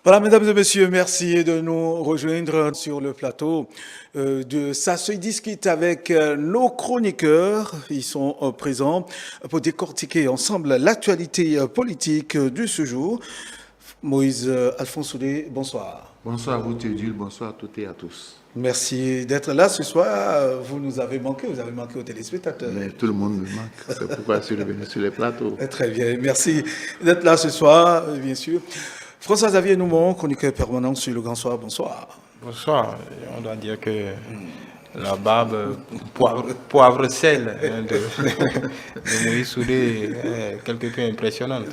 Voilà, mesdames et messieurs, merci de nous rejoindre sur le plateau de Ça se discute avec nos chroniqueurs. Ils sont présents pour décortiquer ensemble l'actualité politique de ce jour. Moïse Alphonse Soudé, bonsoir. Bonsoir à vous, Théodule. Bonsoir à toutes et à tous. Merci d'être là ce soir. Vous nous avez manqué aux téléspectateurs. Mais tout le monde me manque. C'est pourquoi je suis revenu sur les plateaux. Très bien, merci d'être là ce soir, bien sûr. François-Xavier Noumon, chroniqueur permanent sur le Grand Soir, bonsoir. Bonsoir. On doit dire que la barbe poivre-sel de Moïse Soudé est quelque peu impressionnante.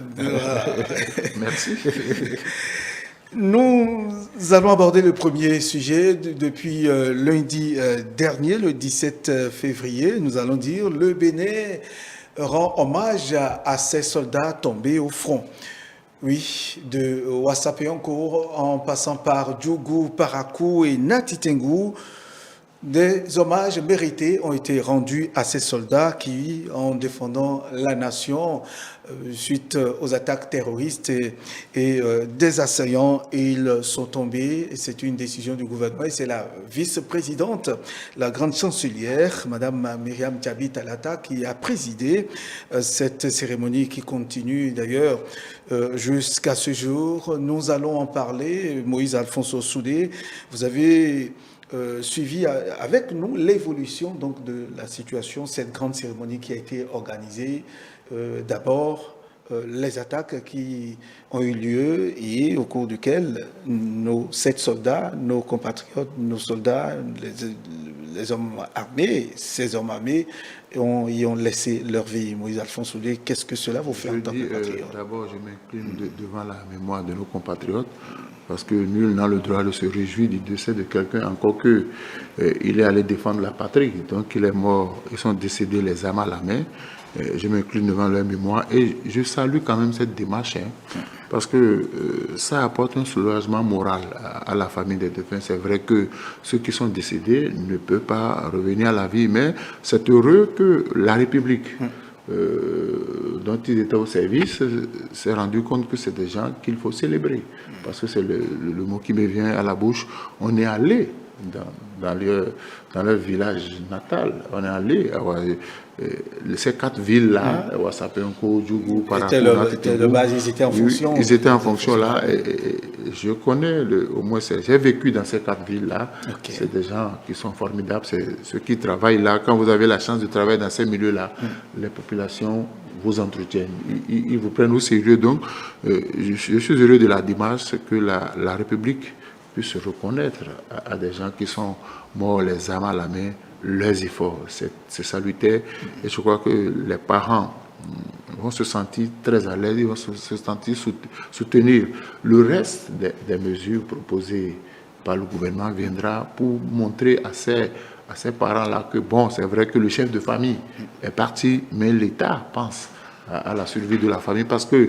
Merci. Nous allons aborder le premier sujet depuis lundi dernier, le 17 février. Nous allons dire le Bénin rend hommage à ses soldats tombés au front. Oui, de Ouassapéoncourt en passant par Djougou, Parakou et Natitengu, des hommages mérités ont été rendus à ces soldats qui, en défendant la nation suite aux attaques terroristes et des assaillants, ils sont tombés. C'est une décision du gouvernement et c'est la vice-présidente, la grande chancelière, Madame Myriam Diaby Talata, qui a présidé cette cérémonie qui continue d'ailleurs jusqu'à ce jour. Nous allons en parler. Moïse Alphonse Soudé, vous avez suivi avec nous l'évolution donc de la situation, cette grande cérémonie qui a été organisée. D'abord, les attaques qui ont eu lieu et au cours duquel nos 7 soldats, nos compatriotes, nos soldats, les hommes armés, ces hommes armés y ont laissé leur vie. Moïse Alphonse Soudé, qu'est-ce que cela vous fait en tant que compatriote? D'abord, je m'incline devant la mémoire de nos compatriotes, parce que nul n'a le droit de se réjouir du décès de quelqu'un, encore que il est allé défendre la patrie. Donc il est mort, ils sont décédés les armes à la main. Je m'incline devant leur mémoire et je salue quand même cette démarche, parce que ça apporte un soulagement moral à la famille des défunts. C'est vrai que ceux qui sont décédés ne peuvent pas revenir à la vie, mais c'est heureux que la République, dont ils étaient au service, s'est rendu compte que c'est des gens qu'il faut célébrer. Parce que c'est le mot qui me vient à la bouche. On est allé dans leur village natal. On est allé ces 4 villes-là, Ouassapéoncourt, Djougou, Parakou, ils étaient en fonction. Ils étaient en fonction là. Et je connais, au moins, j'ai vécu dans ces 4 villes-là. Okay. C'est des gens qui sont formidables. C'est ceux qui travaillent là. Quand vous avez la chance de travailler dans ces milieux-là, les populations vous entretiennent. Ils vous prennent au sérieux. Donc, je suis heureux de la démarche que la République puisse reconnaître à des gens qui sont morts les armes à la main, leurs efforts. C'est salutaire. Et je crois que les parents vont se sentir très à l'aise, ils vont se sentir soutenir. Le reste des mesures proposées par le gouvernement viendra pour montrer à ces parents-là que, bon, c'est vrai que le chef de famille est parti, mais l'État pense à la survie de la famille, parce que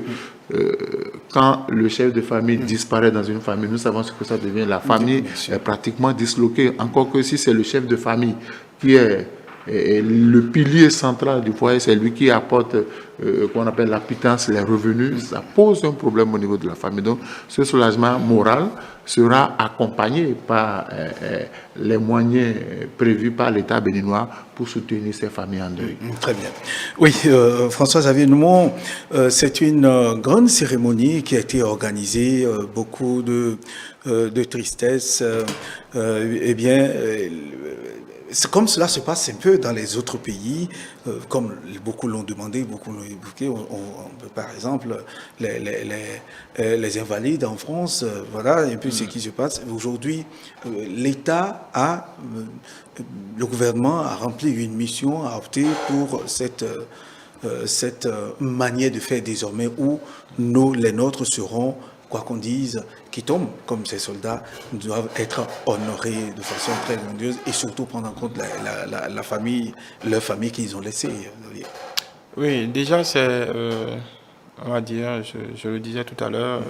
quand le chef de famille disparaît dans une famille, nous savons ce que ça devient. La famille est pratiquement disloquée, encore que si c'est le chef de famille qui est le pilier central du foyer, c'est lui qui apporte qu'on appelle la pitance, les revenus, ça pose un problème au niveau de la famille. Donc ce soulagement moral sera accompagné par les moyens prévus par l'État béninois pour soutenir ces familles en deuil. Très bien. Oui, François-Xavier Noumon, c'est une grande cérémonie qui a été organisée, beaucoup de tristesse. Eh bien, comme cela se passe un peu dans les autres pays, comme beaucoup l'ont demandé, beaucoup l'ont évoqué, par exemple, les invalides en France, voilà un peu ce qui se passe. Aujourd'hui, l'État le gouvernement a rempli une mission, a opté pour cette manière de faire désormais où les nôtres seront, quoi qu'on dise, qui tombent comme ces soldats, doivent être honorés de façon très grandiose et surtout prendre en compte leur famille qu'ils ont laissée. Oui, déjà, c'est, on va dire, je le disais tout à l'heure,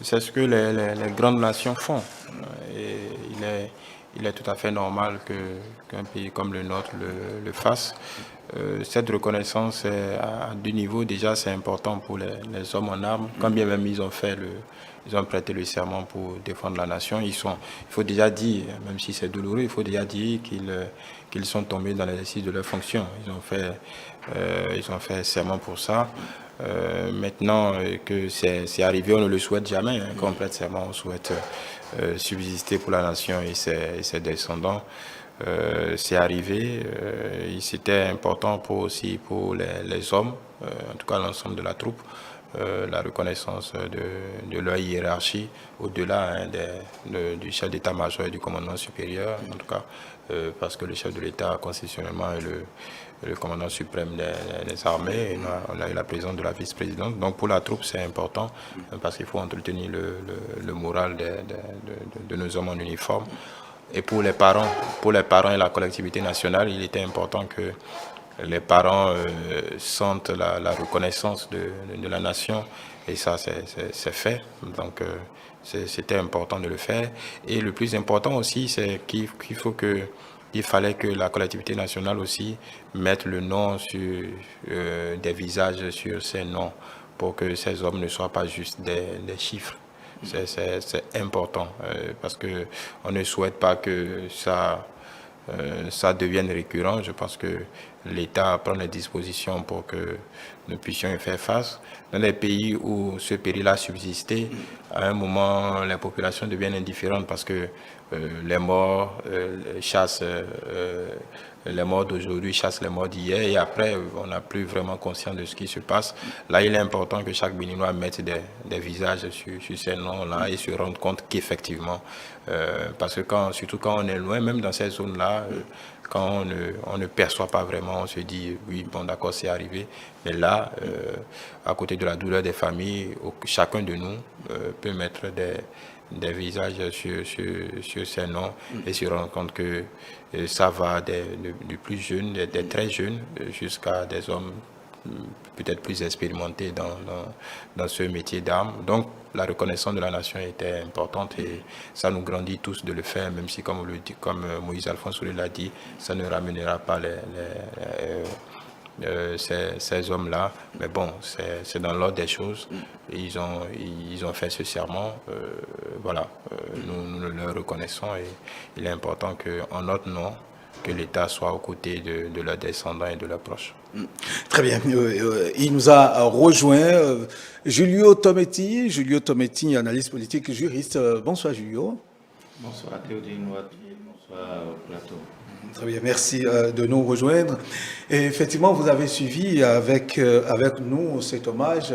c'est ce que les grandes nations font. Et il est tout à fait normal qu'un pays comme le nôtre le fasse. cette reconnaissance à deux niveaux. Déjà, c'est important pour les hommes en armes, quand bien même ils ont prêté le serment pour défendre la nation. Il faut déjà dire, même si c'est douloureux, il faut déjà dire qu'ils sont tombés dans l'exercice de leurs fonctions. Ils ont fait serment pour ça. Maintenant que c'est arrivé, on ne le souhaite jamais. Quand on prête serment, on souhaite subsister pour la nation et ses descendants. C'est arrivé. C'était important aussi pour les hommes, en tout cas l'ensemble de la troupe, la reconnaissance de leur hiérarchie au-delà du chef d'état-major et du commandant supérieur, en tout cas parce que le chef de l'État constitutionnellement est le commandant suprême des armées. Et on a eu la présence de la vice-présidente. Donc pour la troupe, c'est important parce qu'il faut entretenir le moral de nos hommes en uniforme. Et pour les parents et la collectivité nationale, il était important que les parents sentent la reconnaissance de la nation. Et ça, c'est fait. Donc, c'était important de le faire. Et le plus important aussi, c'est qu'il fallait que la collectivité nationale aussi mette le nom sur des visages sur ces noms pour que ces hommes ne soient pas juste des chiffres. C'est important parce qu'on ne souhaite pas que ça devienne récurrent. Je pense que l'État prend les dispositions pour que nous puissions y faire face. Dans les pays où ce péril a subsisté, à un moment, les populations deviennent indifférentes parce que les morts chassent les morts d'aujourd'hui, chassent les morts d'hier, et après, on n'a plus vraiment conscience de ce qui se passe. Là, il est important que chaque Béninois mette des visages sur ces noms-là et se rende compte qu'effectivement, parce que surtout quand on est loin, même dans ces zones-là, quand on ne perçoit pas vraiment, on se dit, oui, bon, d'accord, c'est arrivé. Mais là, à côté de la douleur des familles, chacun de nous peut mettre des visages sur ces noms et se rendre compte que ça va du plus jeune, des très jeunes, jusqu'à des hommes peut-être plus expérimentés dans ce métier d'armes. Donc, la reconnaissance de la nation était importante et ça nous grandit tous de le faire, même si, comme Moïse Alphonse l'a dit, ça ne ramènera pas ces hommes-là. Mais bon, c'est dans l'ordre des choses. Ils ont fait ce serment. Voilà, nous le reconnaissons et il est important qu'en notre nom, que l'État soit aux côtés de leurs descendants et de leurs proches. Très bien. Il nous a rejoint Julio Tometti, analyste politique, juriste. Bonsoir Julio. Bonsoir Théodine Ouattier, bonsoir au plateau. Très bien, merci de nous rejoindre. Et effectivement, vous avez suivi avec nous cet hommage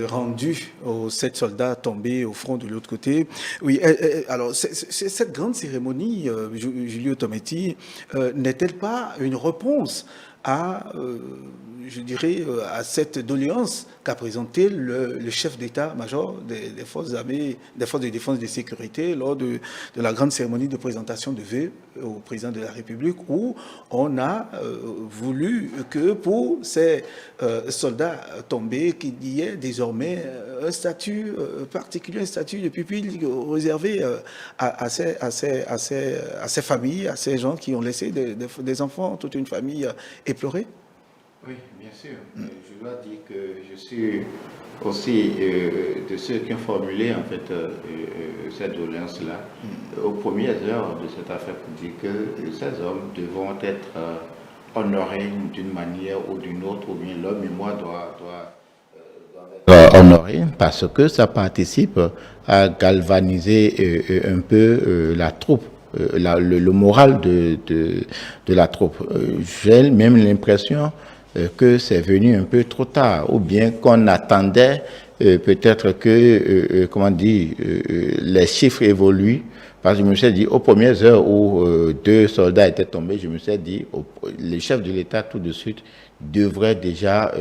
rendu aux 7 soldats tombés au front de l'autre côté. Oui, alors cette grande cérémonie, Julio Tometti, n'est-elle pas une réponse à, je dirais, à cette doléance qu'a présenté le chef d'état-major des forces armées, des forces de défense et de sécurité lors de la grande cérémonie de présentation de vœux au président de la République, où on a voulu que pour ces soldats tombés, qu'il y ait désormais un statut particulier, un statut de pupille réservé à ces familles, à ces gens qui ont laissé des enfants, toute une famille éplorée. Oui, bien sûr. Je dois dire que je suis aussi de ceux qui ont formulé en fait cette doléance-là aux premières heures de cette affaire pour dire que ces hommes devront être honorés d'une manière ou d'une autre, ou bien leur mémoire doit être honorée parce que ça participe à galvaniser un peu la troupe. Le moral de la troupe. J'ai même l'impression que c'est venu un peu trop tard, ou bien qu'on attendait peut-être que, les chiffres évoluent. Parce que je me suis dit, aux premières heures où 2 soldats étaient tombés, je me suis dit, le chef de l'État tout de suite devrait déjà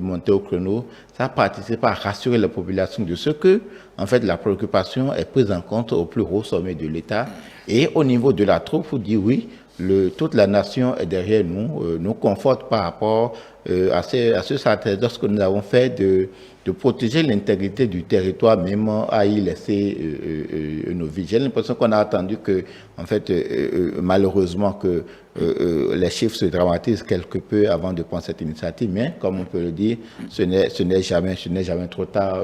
monter au chrono. Ça participe à rassurer la population de ce que, en fait, la préoccupation est prise en compte au plus haut sommet de l'État. Et au niveau de la troupe, on dit oui, toute la nation est derrière nous, nous conforte par rapport à ce sacerdoce que nous avons fait de protéger l'intégrité du territoire, même à y laisser nos vies. J'ai l'impression qu'on a attendu que, en fait, malheureusement, que les chiffres se dramatisent quelque peu avant de prendre cette initiative, mais comme on peut le dire, ce n'est jamais trop tard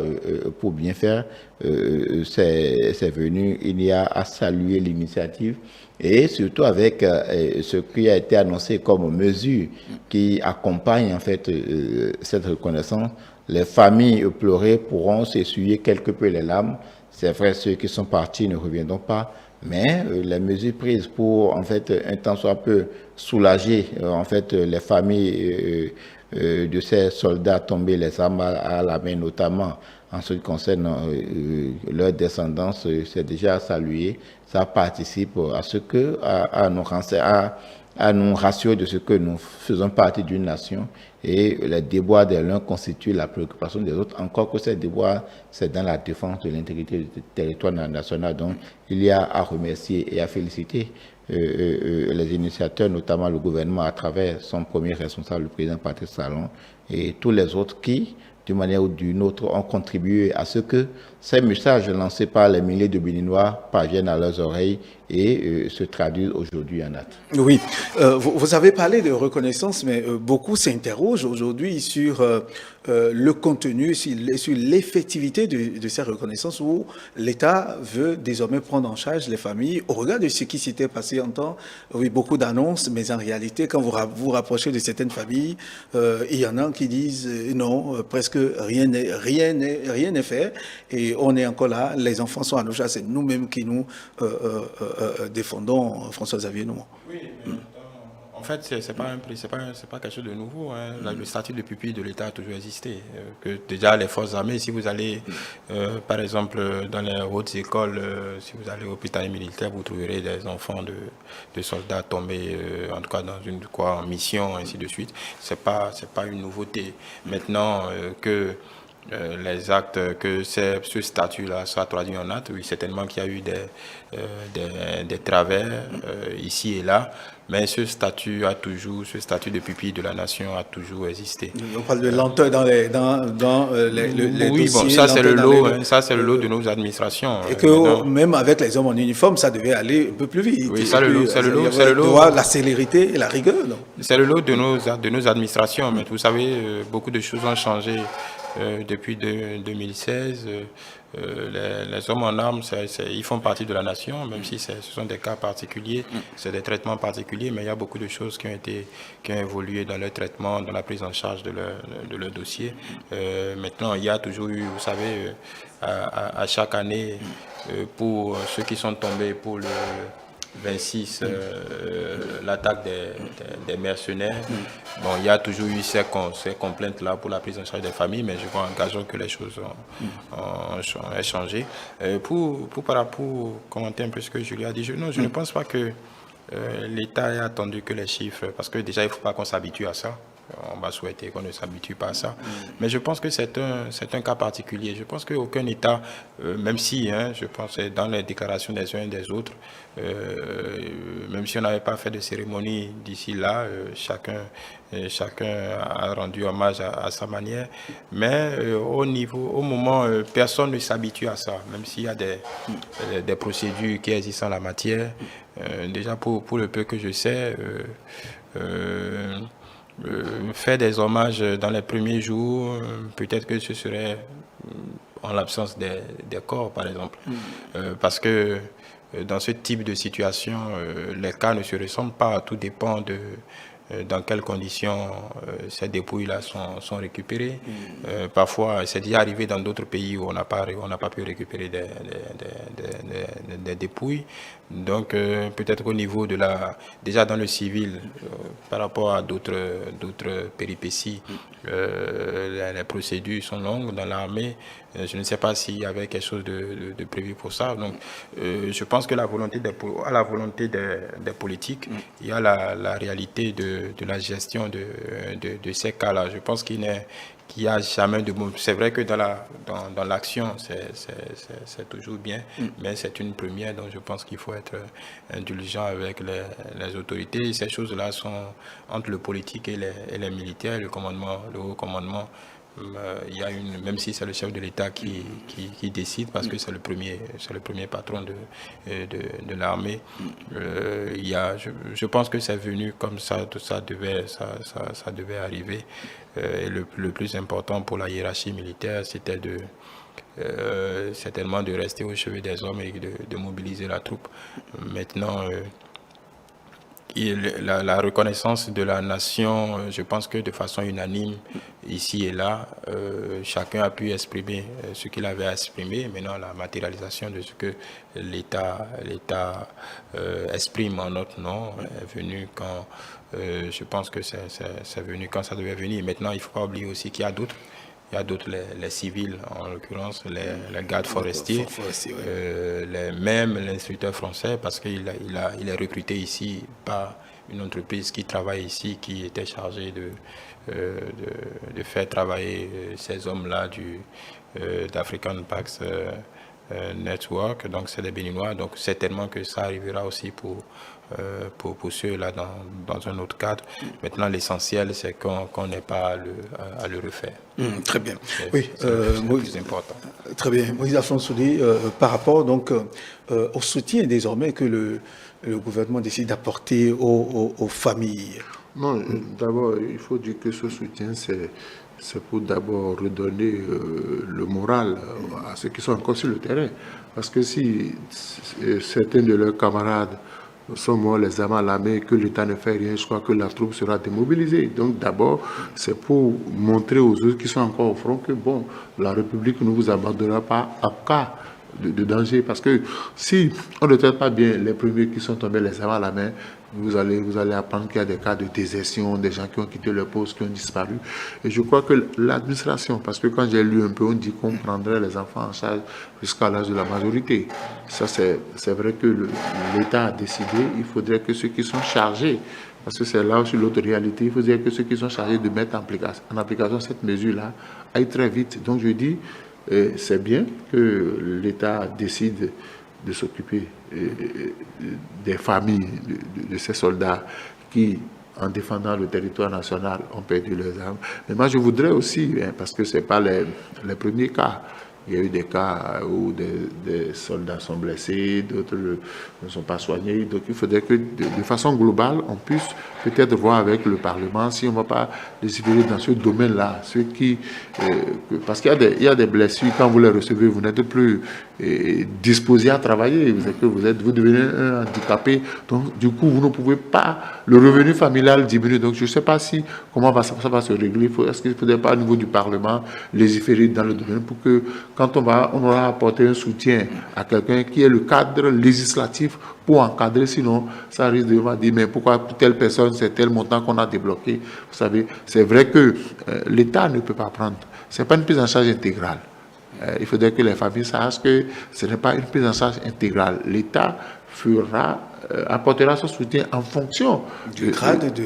pour bien faire. C'est venu, il y a à saluer l'initiative et surtout avec ce qui a été annoncé comme mesure qui accompagne en fait cette reconnaissance. Les familles pleurées pourront s'essuyer quelque peu les larmes. C'est vrai, ceux qui sont partis ne reviendront pas, mais les mesures prises pour, en fait, un temps soit peu soulager, en fait, les familles de ces soldats tombés les armes à la main, notamment en ce qui concerne leur descendance, c'est déjà salué. Ça participe à ce que, à nous rassurer de ce que nous faisons partie d'une nation et les déboires de l'un constituent la préoccupation des autres, encore que ces déboires, c'est dans la défense de l'intégrité du territoire national. Donc, il y a à remercier et à féliciter les initiateurs, notamment le gouvernement, à travers son premier responsable, le président Patrice Talon, et tous les autres qui, d'une manière ou d'une autre, ont contribué à ce que ces messages lancés par les milliers de Béninois parviennent à leurs oreilles et se traduisent aujourd'hui en actes. Oui, vous avez parlé de reconnaissance, mais beaucoup s'interrogent aujourd'hui sur le contenu, sur l'effectivité de ces reconnaissances où l'État veut désormais prendre en charge les familles. Au regard de ce qui s'était passé en temps, oui, beaucoup d'annonces, mais en réalité, quand vous vous rapprochez de certaines familles, il y en a qui disent non, presque rien n'est fait et on est encore là, les enfants sont à nos chats, c'est nous-mêmes qui nous défendons François-Xavier Noumon. Oui, en fait, c'est pas quelque chose de nouveau. Hein. Le statut de pupille de l'État a toujours existé. Que déjà, les forces armées, si vous allez, par exemple, dans les hautes écoles, si vous allez au hôpital militaire, vous trouverez des enfants de soldats tombés, en tout cas dans une en mission, ainsi de suite. C'est pas une nouveauté. Maintenant que les actes, que ce statut-là soit traduit en actes, oui, certainement qu'il y a eu des travers ici et là, mais ce statut de pupille de la nation a toujours existé. On parle de lenteur dans les oui, dossiers. Bon, ça c'est le lot, ça c'est le lot de nos administrations. Et que même avec les hommes en uniforme, ça devait aller un peu plus vite. Oui, c'est le lot. La célérité et la rigueur. C'est le lot de nos administrations, mais vous savez, beaucoup de choses ont changé. Depuis 2016, les hommes en armes, ils font partie de la nation, même si ce sont des cas particuliers, c'est des traitements particuliers, mais il y a beaucoup de choses qui ont évolué dans leur traitement, dans la prise en charge de leur dossier. Maintenant, il y a toujours eu, vous savez, à chaque année, pour ceux qui sont tombés pour le 26, l'attaque des mercenaires. Bon, il y a toujours eu ces complaintes-là pour la prise en charge des familles, mais je crois engageant que les choses ont changé. Pour commenter un peu ce que Julia a dit, je ne pense pas que l'État ait attendu que les chiffres, parce que déjà, il ne faut pas qu'on s'habitue à ça. On va souhaiter qu'on ne s'habitue pas à ça. Mais je pense que c'est un cas particulier. Je pense qu'aucun État, même si, je pense, dans les déclarations des uns et des autres, même si on n'avait pas fait de cérémonie d'ici là, chacun a rendu hommage à sa manière. Mais au moment, personne ne s'habitue à ça, même s'il y a des procédures qui existent en la matière. Déjà, pour le peu que je sais, faire des hommages dans les premiers jours, peut-être que ce serait en l'absence des corps, par exemple. Parce que dans ce type de situation, les cas ne se ressemblent pas. Tout dépend de dans quelles conditions ces dépouilles-là sont récupérées. Parfois, c'est déjà arrivé dans d'autres pays où on n'a pas pu récupérer des dépouilles. Donc, peut-être qu'au niveau déjà dans le civil, par rapport à d'autres péripéties, les procédures sont longues dans l'armée. Je ne sais pas s'il y avait quelque chose de prévu pour ça. Donc, je pense que à la volonté des politiques, il y a la réalité de de la gestion de ces cas-là. Je pense qu'il n'y a jamais de... C'est vrai que dans l'action, c'est toujours bien, mais c'est une première, donc je pense qu'il faut être indulgent avec les autorités. Ces choses-là sont entre le politique et les militaires, le haut commandement. Il y a même si c'est le chef de l'État qui décide, parce que c'est le premier patron de l'armée. Je pense que c'est venu comme ça, tout ça devait arriver. Et le plus important pour la hiérarchie militaire, c'était certainement de rester au chevet des hommes et de mobiliser la troupe. Maintenant, la reconnaissance de la nation, je pense que de façon unanime, ici et là, chacun a pu exprimer ce qu'il avait à exprimer. Maintenant, la matérialisation de ce que l'État exprime en notre nom est venue quand, je pense que c'est venu quand ça devait venir. Maintenant, il ne faut pas oublier aussi qu'il y a d'autres. Il y a d'autres, les civils, en l'occurrence, les gardes forestiers, même l'instructeur français, parce qu'il est recruté ici par une entreprise qui travaille ici, qui était chargée de faire travailler ces hommes-là d'African Pax Network. Donc, c'est des Béninois. Donc, certainement que ça arrivera aussi pour ceux-là dans un autre cadre. Maintenant, l'essentiel, c'est qu'on n'ait pas à le refaire. Très bien. Oui, c'est le plus important. Très bien. Moïse Afon-Soudé, par rapport donc au soutien désormais que le gouvernement décide d'apporter aux familles. Non, d'abord, il faut dire que ce soutien, c'est pour d'abord redonner le moral à ceux qui sont encore sur le terrain. Parce que si certains de leurs camarades sont morts les armes à la main et que l'État ne fait rien, je crois que la troupe sera démobilisée. Donc d'abord, c'est pour montrer aux autres qui sont encore au front que bon, la République ne vous abandonnera pas en cas de danger. Parce que si on ne traite pas bien les premiers qui sont tombés les armes à la main, vous allez apprendre qu'il y a des cas de désertion, des gens qui ont quitté leur poste, qui ont disparu. Et je crois que l'administration, parce que quand j'ai lu un peu, on dit qu'on prendrait les enfants en charge jusqu'à l'âge de la majorité. Ça, c'est vrai que l'État a décidé, il faudrait que ceux qui sont chargés, parce que c'est là aussi l'autre réalité, il faudrait que ceux qui sont chargés de mettre en application cette mesure-là aillent très vite. Donc je dis, c'est bien que l'État décide de s'occuper des familles de ces soldats qui, en défendant le territoire national, ont perdu leurs armes. Mais moi, je voudrais aussi, parce que ce n'est pas les premiers cas, il y a eu des cas où des soldats sont blessés, d'autres ne sont pas soignés. Donc il faudrait que, de façon globale, on puisse peut-être voir avec le Parlement si on ne va pas légiférer dans ce domaine-là. Parce qu'il y a des blessures, quand vous les recevez, vous n'êtes plus disposé à travailler. Vous devenez un handicapé. Donc du coup, vous ne pouvez pas, le revenu familial diminue. Donc je ne sais pas comment ça va se régler. Est-ce qu'il ne faudrait pas au niveau du Parlement légiférer dans le domaine pour que quand on aura apporté un soutien à quelqu'un qui est le cadre législatif pour encadrer, sinon ça risque de dire mais pourquoi pour telle personne c'est tel montant qu'on a débloqué. Vous savez, c'est vrai que l'État ne peut pas prendre. Ce n'est pas une prise en charge intégrale. Il faudrait que les familles sachent que ce n'est pas une prise en charge intégrale. l'État apportera son soutien en fonction du grade de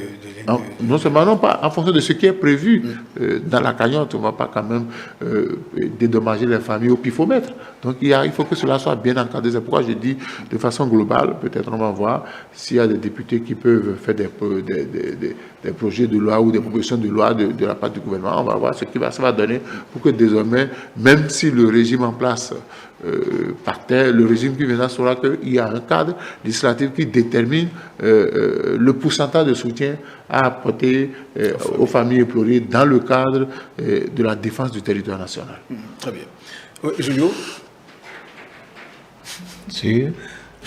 non seulement non pas en fonction de ce qui est prévu dans la cagnotte. On ne va pas quand même dédommager les familles au pifomètre. Donc il faut que cela soit bien encadré. C'est pourquoi je dis de façon globale, peut-être on va voir s'il y a des députés qui peuvent faire des projets de loi ou des propositions de loi de la part du gouvernement. On va voir ce que ça va donner pour que désormais, même si le régime en place par terre, le régime qui viendra saura qu'il y a un cadre législatif qui détermine le pourcentage de soutien à apporter aux familles éplorées dans le cadre de la défense du territoire national. Très bien. Oui, Julio?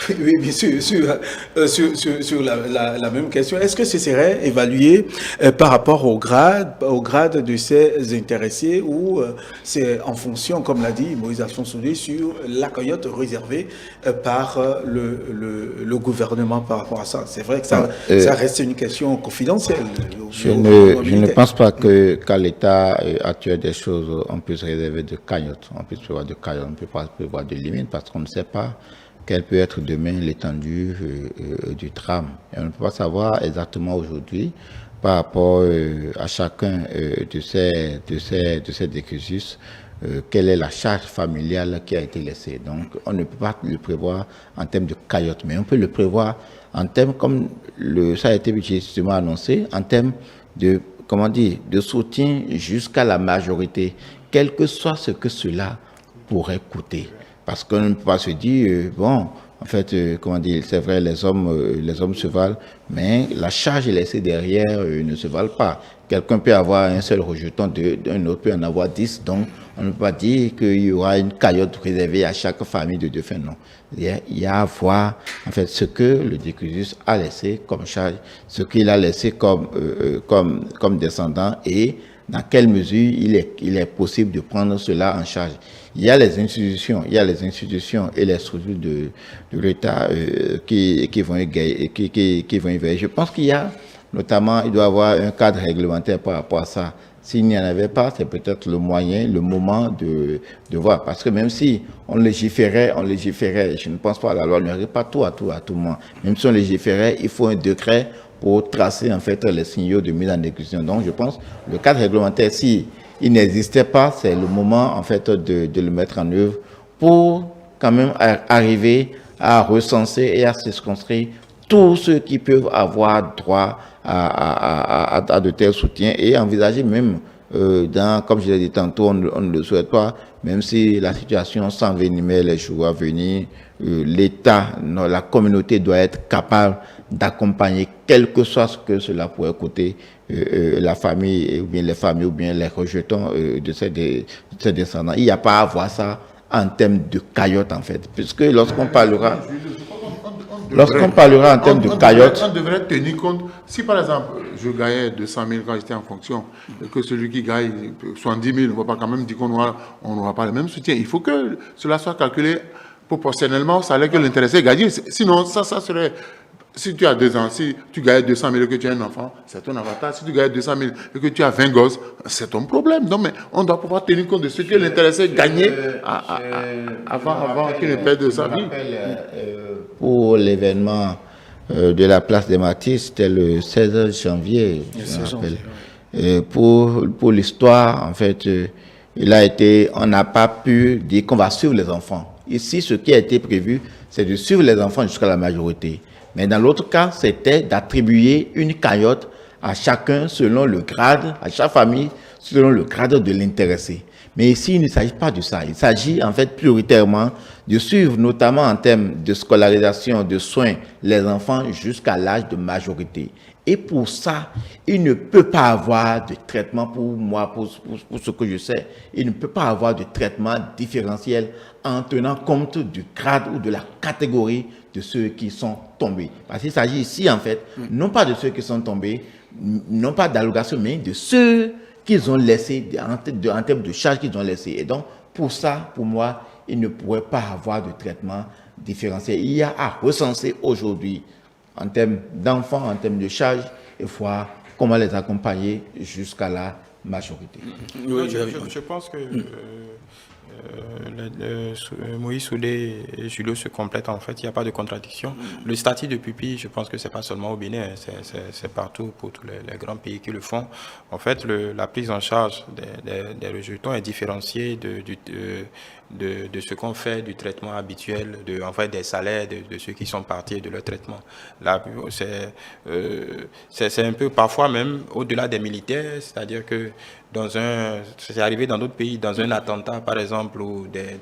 Oui, bien sûr, sur la même question. Est-ce que ce serait évalué par rapport au grade de ces intéressés ou c'est en fonction, comme l'a dit Moïse Afon-Soudé, sur la cagnotte réservée par le gouvernement par rapport à ça? C'est vrai que ça reste une question confidentielle. Je ne pense pas qu'à l'état actuel des choses, on puisse réserver de cagnotte. On puisse prévoir de cagnotte, on ne peut pas prévoir de limite parce qu'on ne sait pas quelle peut être demain l'étendue du drame. Et on ne peut pas savoir exactement aujourd'hui, par rapport à chacun de ces décursus, quelle est la charge familiale qui a été laissée. Donc, on ne peut pas le prévoir en termes de caillotte, mais on peut le prévoir en termes, comme ça a été justement annoncé, en termes de, de soutien jusqu'à la majorité, quel que soit ce que cela pourrait coûter. Parce qu'on ne peut pas se dire, bon, en fait, c'est vrai, les hommes se valent, mais la charge laissée derrière ne se valent pas. Quelqu'un peut avoir un seul rejeton, un autre peut en avoir 10, donc on ne peut pas dire qu'il y aura une cagnotte réservée à chaque famille de défunts, non. Il y a à voir, en fait, ce que le décursus a laissé comme charge, ce qu'il a laissé comme descendant et dans quelle mesure il est possible de prendre cela en charge. Il y a les institutions et les structures de l'État qui vont y veiller. Je pense qu'il y a, notamment, il doit y avoir un cadre réglementaire par rapport à ça. S'il n'y en avait pas, c'est peut-être le moment de voir. Parce que même si on légiférait, je ne pense pas à la loi, on n'aurait pas tout à tout moment. Même si on légiférait, il faut un décret pour tracer en fait les signaux de mise en exécution. Donc je pense le cadre réglementaire, si il n'existait pas, c'est le moment en fait de le mettre en œuvre pour quand même arriver à recenser et à circonscrire tous ceux qui peuvent avoir droit à de tels soutiens et envisager même, comme je l'ai dit tantôt, on ne le souhaite pas, même si la situation s'envenimait les jours à venir, l'État, la communauté doit être capable d'accompagner, quel que soit ce que cela pourrait coûter, la famille, ou bien les familles, ou bien les rejetons de ces descendants. Il n'y a pas à voir ça en termes de cagnotte, en fait, puisque lorsqu'on parlera en termes de cagnotte... On devrait tenir compte, si par exemple, je gagnais 200 000 quand j'étais en fonction, et que celui qui gagne 70 000, on ne va pas quand même dire qu'on n'aura pas le même soutien. Il faut que cela soit calculé proportionnellement au salaire que l'intéressé gagne. Sinon, ça serait... Si tu as 2 ans, si tu gagnes 200 000 et que tu as un enfant, c'est ton avantage. Si tu gagnes 200 000 et que tu as 20 gosses, c'est ton problème. Non, mais on doit pouvoir tenir compte de ce que l'intéressé gagnait avant qu'il ne perde de sa vie. Pour l'événement de la place des Martyrs, c'était le 16 janvier, je me rappelle. Pour l'histoire, en fait, on n'a pas pu dire qu'on va suivre les enfants. Ici, ce qui a été prévu, c'est de suivre les enfants jusqu'à la majorité. Mais dans l'autre cas, c'était d'attribuer une cagnotte à chacun selon le grade, à chaque famille selon le grade de l'intéressé. Mais ici, il ne s'agit pas de ça. Il s'agit en fait prioritairement de suivre, notamment en termes de scolarisation, de soins, les enfants jusqu'à l'âge de majorité. Et pour ça, il ne peut pas avoir de traitement, pour moi, pour ce que je sais, il ne peut pas avoir de traitement différentiel en tenant compte du grade ou de la catégorie de ceux qui sont tombés. Parce qu'il s'agit ici, en fait, non pas de ceux qui sont tombés, non pas d'allégation, mais de ceux qu'ils ont laissés, en termes de charges qu'ils ont laissées. Et donc, pour ça, pour moi, il ne pourrait pas avoir de traitement différencié. Il y a à recenser aujourd'hui, en termes d'enfants, en termes de charges, et voir comment les accompagner jusqu'à la majorité. Je pense que Moïse Soulé et Julio se complètent en fait, il n'y a pas de contradiction. Le statut de pupille, je pense que ce n'est pas seulement au Bénin, c'est partout pour tous les grands pays qui le font. En fait, la prise en charge des rejetons est différenciée de ce qu'on fait du traitement habituel, en fait, des salaires de ceux qui sont partis de leur traitement. Là, c'est un peu parfois même au-delà des militaires, c'est-à-dire que c'est arrivé dans d'autres pays, dans un attentat par exemple où des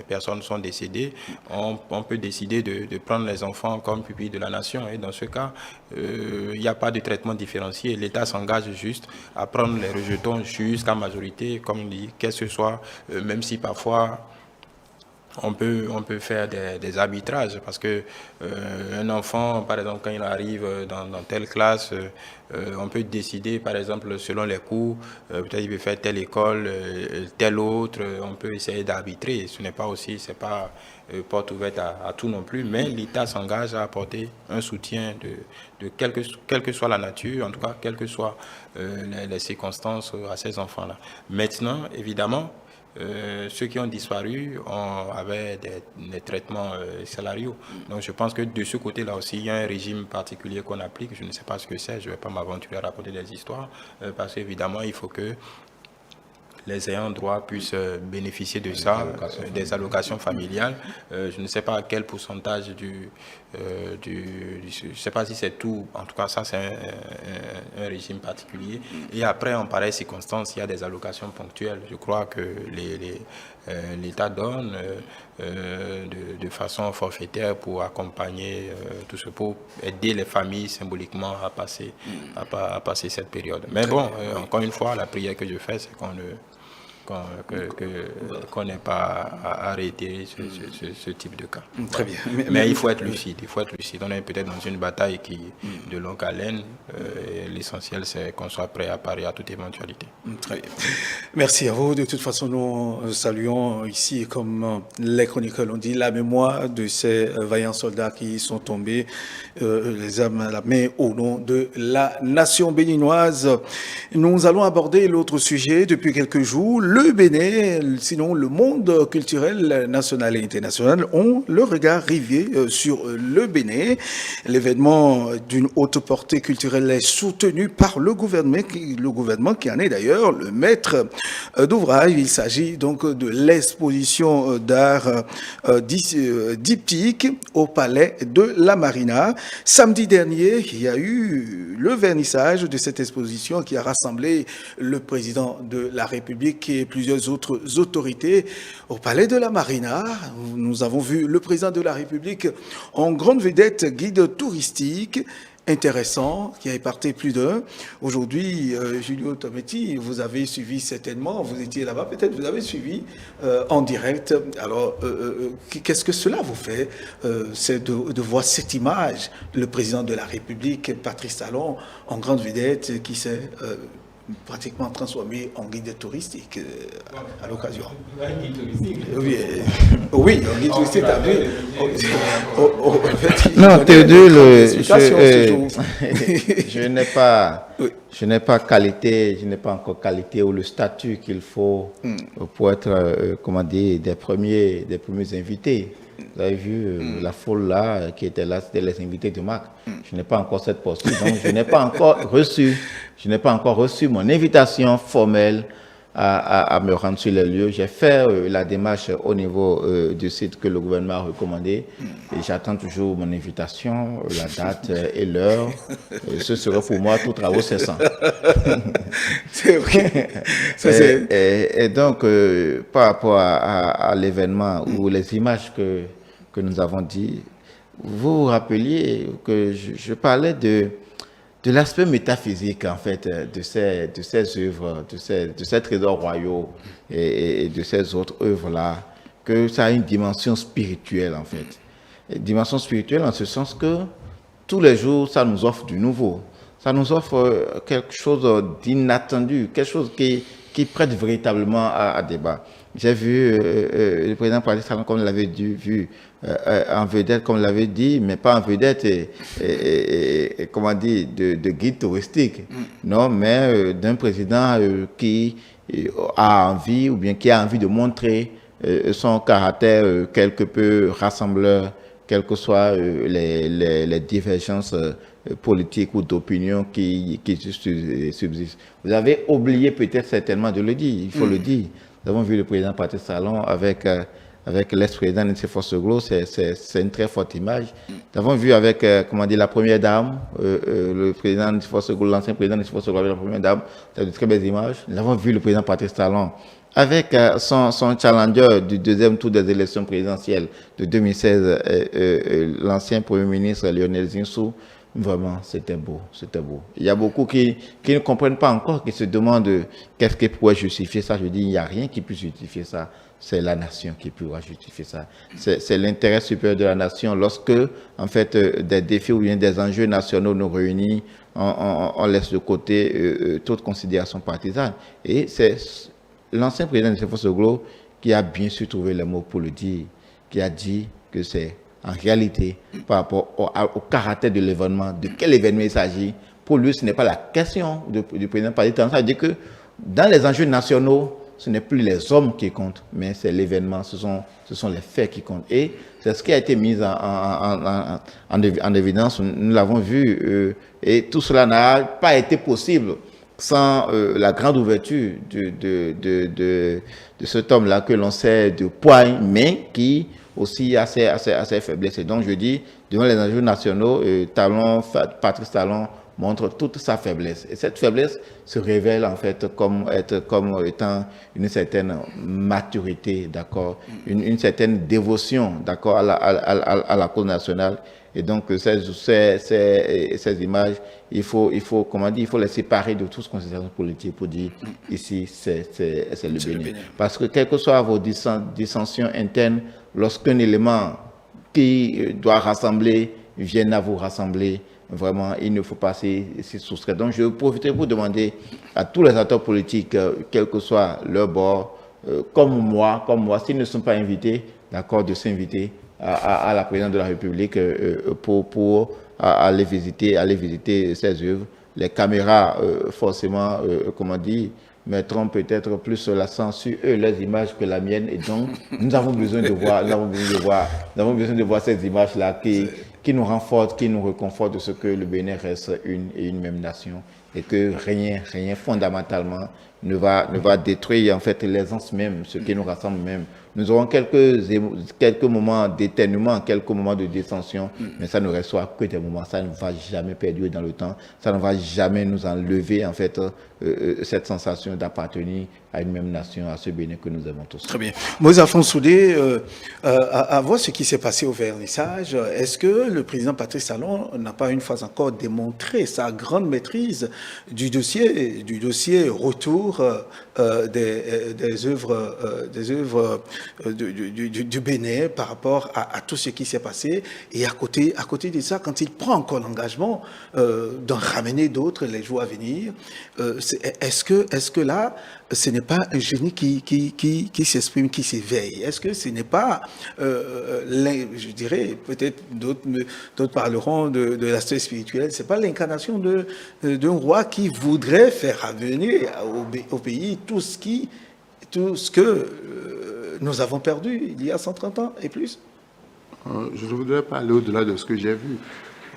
personnes sont décédées, on peut décider de prendre les enfants comme pupilles de la nation, et dans ce cas, il n'y a pas de traitement différencié. L'État s'engage juste à prendre les rejetons jusqu'à majorité, comme on dit, qu'est-ce que ce soit, même si parfois on peut faire des arbitrages, parce que un enfant, par exemple, quand il arrive dans telle classe, on peut décider, par exemple, selon les cours, peut-être il veut faire telle école, telle autre, on peut essayer d'arbitrer. C'est pas porte ouverte à tout non plus, mais l'État s'engage à apporter un soutien de quelle que soit la nature, en tout cas, quelles que soient les circonstances à ces enfants-là. Maintenant, évidemment, ceux qui ont disparu avaient des traitements salariaux. Donc je pense que de ce côté-là aussi, il y a un régime particulier qu'on applique. Je ne sais pas ce que c'est, je ne vais pas m'aventurer à raconter des histoires, parce qu'évidemment, il faut que les ayants droit puissent bénéficier de ça, des allocations familiales. Je ne sais pas à quel pourcentage je ne sais pas si c'est tout, en tout cas ça c'est un régime particulier. Et après, en pareille circonstance, il y a des allocations ponctuelles. Je crois que l'État donne de façon forfaitaire pour accompagner tout ce, pour aider les familles symboliquement à passer cette période. Mais bon, encore une fois, la prière que je fais, c'est qu'on n'ait pas à arrêter ce type de cas. Très bien. Mais il faut être lucide. On est peut-être dans une bataille de longue haleine. L'essentiel, c'est qu'on soit prêt à parer à toute éventualité. Très bien. Merci à vous. De toute façon, nous saluons ici, comme les chroniqueurs l'ont dit, la mémoire de ces vaillants soldats qui sont tombés, les armes à la main au nom de la nation béninoise. Nous allons aborder l'autre sujet depuis quelques jours. Le Bénin, sinon le monde culturel national et international, ont le regard rivé sur le Bénin. L'événement d'une haute portée culturelle est soutenu par le gouvernement qui en est d'ailleurs le maître d'ouvrage. Il s'agit donc de l'exposition d'art diptyque au Palais de la Marina. Samedi dernier, il y a eu le vernissage de cette exposition qui a rassemblé le président de la République et plusieurs autres autorités au Palais de la Marina. Nous avons vu le président de la République en grande vedette, guide touristique intéressant, qui a éparté plus d'un. Aujourd'hui, Julio Tometti, vous avez suivi certainement, vous étiez là-bas, peut-être vous avez suivi en direct. Alors, qu'est-ce que cela vous fait, c'est de voir cette image, le président de la République, Patrice Talon, en grande vedette, qui s'est pratiquement transformé en guide touristique à l'occasion. Un guide touristique. Oui, un guide touristique. Non, Théodule, je n'ai pas qualité, je n'ai pas encore qualité ou le statut qu'il faut pour être, comment dire, des premiers invités. Vous avez vu la foule là qui était là, c'était les invités de Marc. Je n'ai pas encore cette posture, donc je n'ai pas encore reçu mon invitation formelle à me rendre sur les lieux. J'ai fait la démarche au niveau du site que le gouvernement a recommandé et j'attends toujours mon invitation, la date et l'heure. Ce serait pour moi tout travaux cessant. C'est vrai. Et donc, par rapport à l'événement ou les images que nous avons dit, vous vous rappeliez que je parlais de l'aspect métaphysique, en fait, de ces œuvres, de ces trésors royaux et de ces autres œuvres-là, que ça a une dimension spirituelle, en fait. Une dimension spirituelle en ce sens que tous les jours, ça nous offre du nouveau. Ça nous offre quelque chose d'inattendu, quelque chose qui prête véritablement à débat. J'ai vu le président Patrice Talon, comme l'avait vu, en vedette, comme l'avait dit, mais pas en vedette, comment dire, de guide touristique. Non, mais d'un président qui a envie, ou bien qui a envie de montrer son caractère quelque peu rassembleur, quelles que soient les divergences politiques ou d'opinion qui subsistent. Vous avez oublié peut-être certainement de le dire, il faut le dire. Nous avons vu le président Patrice Talon avec l'ex-président de Force Glo, c'est une très forte image. Nous avons vu avec, comment dire, la première dame, le président de Force Glo, l'ancien président de Force Glo avec la première dame, c'est de très belles images. Nous avons vu le président Patrice Talon avec son challenger du deuxième tour des élections présidentielles de 2016, l'ancien premier ministre Lionel Zinsou. Vraiment, c'était beau, c'était beau. Il y a beaucoup qui ne comprennent pas encore, qui se demandent qu'est-ce qui pourrait justifier ça. Je dis, il n'y a rien qui puisse justifier ça. C'est la nation qui pourra justifier ça. C'est l'intérêt supérieur de la nation. Lorsque, en fait, des défis ou bien des enjeux nationaux nous réunissent, on laisse de côté toute considération partisane. Et c'est l'ancien président de Force Glo qui a bien su trouver les mots pour le dire, qui a dit que c'est en réalité, par rapport au caractère de l'événement, de quel événement il s'agit, pour lui, ce n'est pas la question du président Patrice Talon. Ça veut dire que dans les enjeux nationaux, ce n'est plus les hommes qui comptent, mais c'est l'événement, ce sont les faits qui comptent. Et c'est ce qui a été mis en évidence, nous l'avons vu, et tout cela n'a pas été possible sans la grande ouverture de cet homme-là que l'on sait de poigne, mais qui aussi a ses faiblesses. Et donc je dis, devant les enjeux nationaux, Patrice Talon montre toute sa faiblesse. Et cette faiblesse se révèle en fait comme étant une certaine maturité, d'accord, une certaine dévotion, d'accord, à la cause nationale. Et donc ces images, il faut comment dire, il faut les séparer de toute considération politique pour dire ici c'est le Bénin. Parce que quelles que soient vos dissensions internes, lorsqu'un élément qui doit rassembler vient à vous rassembler, vraiment, il ne faut pas s'y soustraire. Donc, je profiterai pour demander à tous les acteurs politiques, quel que soit leur bord, comme moi, s'ils ne sont pas invités, d'accord, de s'inviter à la présidence de la République pour aller visiter ses œuvres. Les caméras, forcément, comment dire, mettront peut-être plus l'accent sur eux, leurs images que la mienne. Et donc, nous avons besoin de voir ces images-là qui nous renforcent, qui nous reconfortent de ce que le Bénin reste une même nation et que rien fondamentalement ne va détruire en fait l'essence même, ce qui nous rassemble même. Nous aurons quelques moments d'éternuement, quelques moments de dissension, mais ça ne restera que des moments. Ça ne va jamais perdurer dans le temps. Ça ne va jamais nous enlever en fait cette sensation d'appartenir à une même nation, à ce Bénin que nous aimons tous. Très bien. Moïse Alphonse Soudé, à voir ce qui s'est passé au vernissage, est-ce que le président Patrice Talon n'a pas une fois encore démontré sa grande maîtrise du dossier retour des œuvres du Bénin par rapport à tout ce qui s'est passé, et à côté de ça, quand il prend encore l'engagement d'en ramener d'autres les jours à venir, est-ce que là, ce n'est pas un génie qui s'exprime, qui s'éveille? Est-ce que ce n'est pas, je dirais, peut-être d'autres parleront de l'aspect spirituel, c'est pas l'incarnation d'un roi qui voudrait faire revenir au pays tout ce que nous avons perdu il y a 130 ans et plus? Je ne voudrais pas aller au-delà de ce que j'ai vu.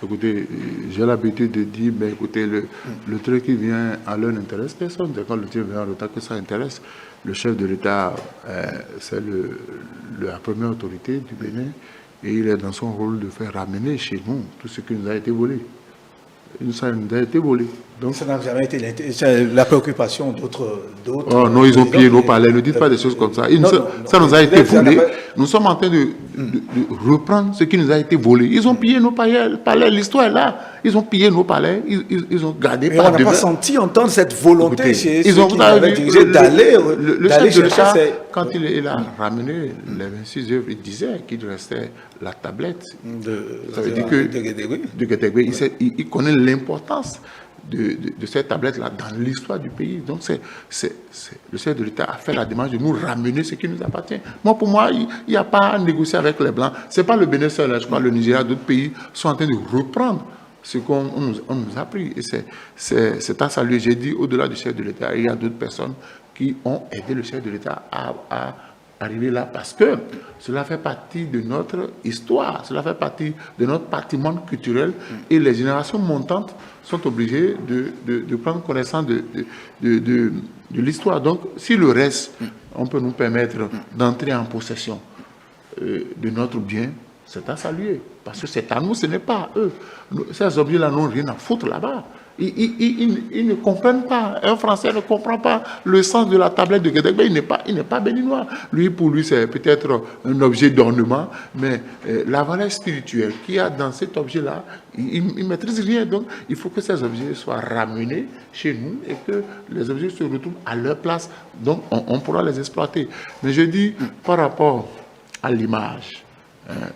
Écoutez, j'ai l'habitude de dire, ben, écoutez, le truc qui vient à l'heure n'intéresse personne. Quand le truc vient en retard, que ça intéresse. Le chef de l'État, c'est la première autorité du Bénin, et il est dans son rôle de faire ramener chez nous tout ce qui nous a été volé. Ça nous a été volé. Donc, ça n'a jamais été la préoccupation d'autres. Oh non, ils ont pillé nos palais. Ne dites pas des choses comme ça. Ça nous a été volé. Nous sommes en train de reprendre ce qui nous a été volé. Ils ont pillé nos palais. L'histoire est là. Ils ont pillé nos palais. Ils ont gardé. Mais on n'a pas senti entendre cette volonté chez ceux qui avaient dirigé d'aller. Le chef de l'État, quand il a ramené les 26 œuvres, il disait qu'il restait la tablette. Ça veut dire que de Guétégué, il connaît l'importance de cette tablette-là dans l'histoire du pays. Donc, le chef de l'État a fait la démarche de nous ramener ce qui nous appartient. Pour moi, il n'y a pas à négocier avec les Blancs. Ce n'est pas le Bénin seul, je crois, le Nigeria, d'autres pays sont en train de reprendre ce qu'on nous a pris. Et c'est à saluer. J'ai dit, au-delà du chef de l'État, il y a d'autres personnes qui ont aidé le chef de l'État à arriver là, parce que cela fait partie de notre histoire, cela fait partie de notre patrimoine culturel, et les générations montantes sont obligées de prendre connaissance de l'histoire. Donc, si le reste, on peut nous permettre d'entrer en possession de notre bien, c'est à saluer, parce que c'est à nous, ce n'est pas à eux. Ces objets-là n'ont rien à foutre là-bas. Ils ne comprennent pas. Un Français ne comprend pas le sens de la tablette de Guétégué. Il n'est pas béninois. Pour lui, c'est peut-être un objet d'ornement, mais la valeur spirituelle qu'il y a dans cet objet-là, il ne maîtrise rien. Donc, il faut que ces objets soient ramenés chez nous et que les objets se retrouvent à leur place. Donc, on pourra les exploiter. Mais je dis, par rapport à l'image,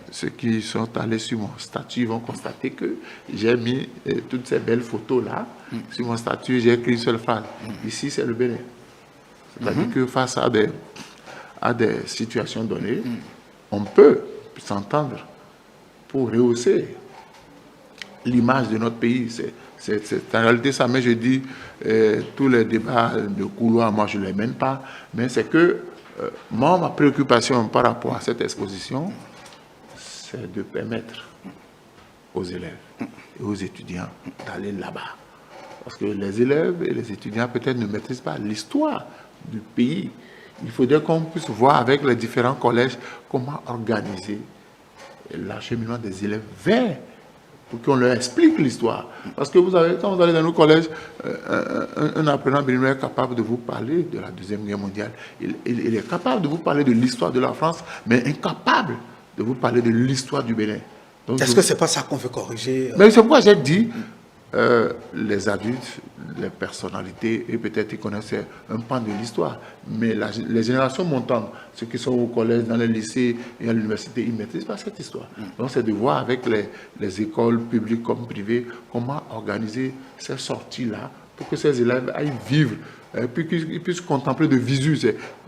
ceux qui sont allés sur mon statut vont constater que j'ai mis toutes ces belles photos-là. Sur mon statut, j'ai écrit une seule phrase. Ici, c'est le Bénin. C'est-à-dire que face à des situations données, on peut s'entendre pour rehausser l'image de notre pays. C'est en réalité ça, mais je dis, tous les débats de couloir, moi je ne les mène pas, mais c'est que moi, ma préoccupation par rapport à cette exposition, c'est de permettre aux élèves et aux étudiants d'aller là-bas. Parce que les élèves et les étudiants peut-être ne maîtrisent pas l'histoire du pays. Il faudrait qu'on puisse voir avec les différents collèges comment organiser l'acheminement des élèves vers, pour qu'on leur explique l'histoire. Parce que vous avez, quand vous allez dans nos collèges, un apprenant béninois est capable de vous parler de la Deuxième Guerre mondiale. Il est capable de vous parler de l'histoire de la France, mais incapable de vous parler de l'histoire du Bénin. Est-ce que ce n'est pas ça qu'on veut corriger? Mais c'est pourquoi j'ai dit, les adultes, les personnalités, et peut-être ils connaissent un pan de l'histoire. Mais les générations montantes, ceux qui sont au collège, dans les lycées et à l'université, ils ne maîtrisent pas cette histoire. Donc c'est de voir avec les écoles publiques comme privées comment organiser ces sorties-là pour que ces élèves aillent vivre, puis qu'ils puissent contempler de visu.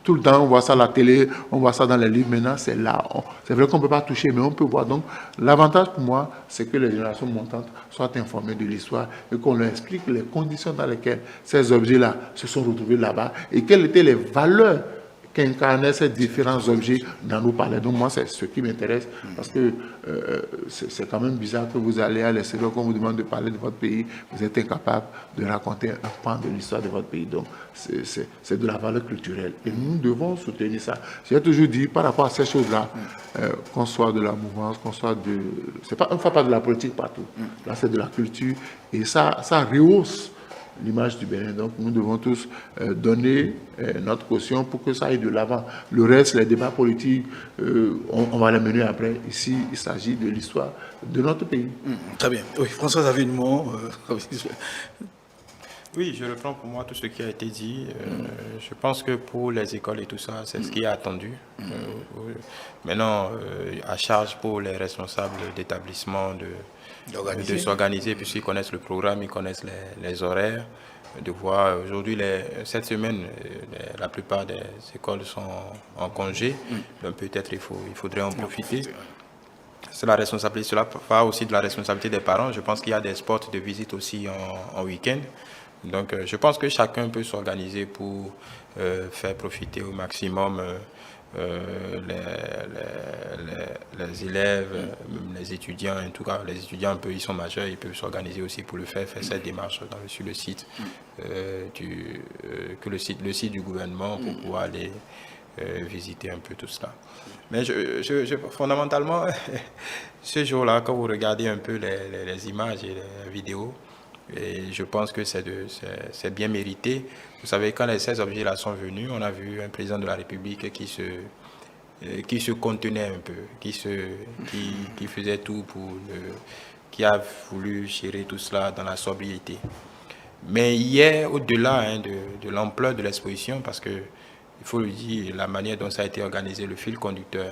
Tout le temps, on voit ça à la télé, on voit ça dans les livres. Maintenant, c'est là. C'est vrai qu'on ne peut pas toucher, mais on peut voir. Donc, l'avantage pour moi, c'est que les générations montantes soient informées de l'histoire et qu'on leur explique les conditions dans lesquelles ces objets-là se sont retrouvés là-bas et quelles étaient les valeurs qu'incarnaient ces différents objets dans nos palais. Donc moi, c'est ce qui m'intéresse parce que c'est quand même bizarre que vous allez à l'extérieur, qu'on vous demande de parler de votre pays, vous êtes incapable de raconter un pan de l'histoire de votre pays. Donc c'est de la valeur culturelle et nous devons soutenir ça. J'ai toujours dit par rapport à ces choses-là, qu'on soit de la mouvance, qu'on soit de... On ne fait pas de la politique partout. Là, c'est de la culture et ça rehausse l'image du Bénin. Donc nous devons tous donner notre caution pour que ça aille de l'avant. Le reste, les débats politiques, on va les mener après. Ici, il s'agit de l'histoire de notre pays. Très bien. Oui, François Avinemont. Oui, je reprends pour moi tout ce qui a été dit. Je pense que pour les écoles et tout ça, c'est ce qui est attendu. Maintenant, à charge pour les responsables d'établissement de s'organiser, puisqu'ils connaissent le programme, ils connaissent les horaires, de voir. Aujourd'hui, cette semaine, la plupart des écoles sont en congé, donc peut-être il faudrait en profiter. C'est la responsabilité, cela va aussi de la responsabilité des parents. Je pense qu'il y a des spots de visite aussi en week-end. Donc, je pense que chacun peut s'organiser pour faire profiter au maximum les élèves, même les étudiants. En tout cas, les étudiants, ils sont majeurs, ils peuvent s'organiser aussi pour faire cette démarche sur le site, le site du gouvernement pour pouvoir aller visiter un peu tout cela. Mais fondamentalement, ce jour-là, quand vous regardez un peu les images et les vidéos, et je pense que c'est bien mérité. Vous savez, quand ces objets-là sont venus, on a vu un président de la République qui se contenait un peu, qui faisait tout qui a voulu gérer tout cela dans la sobriété. Mais hier, au-delà de l'ampleur de l'exposition, parce que il faut le dire, la manière dont ça a été organisé, le fil conducteur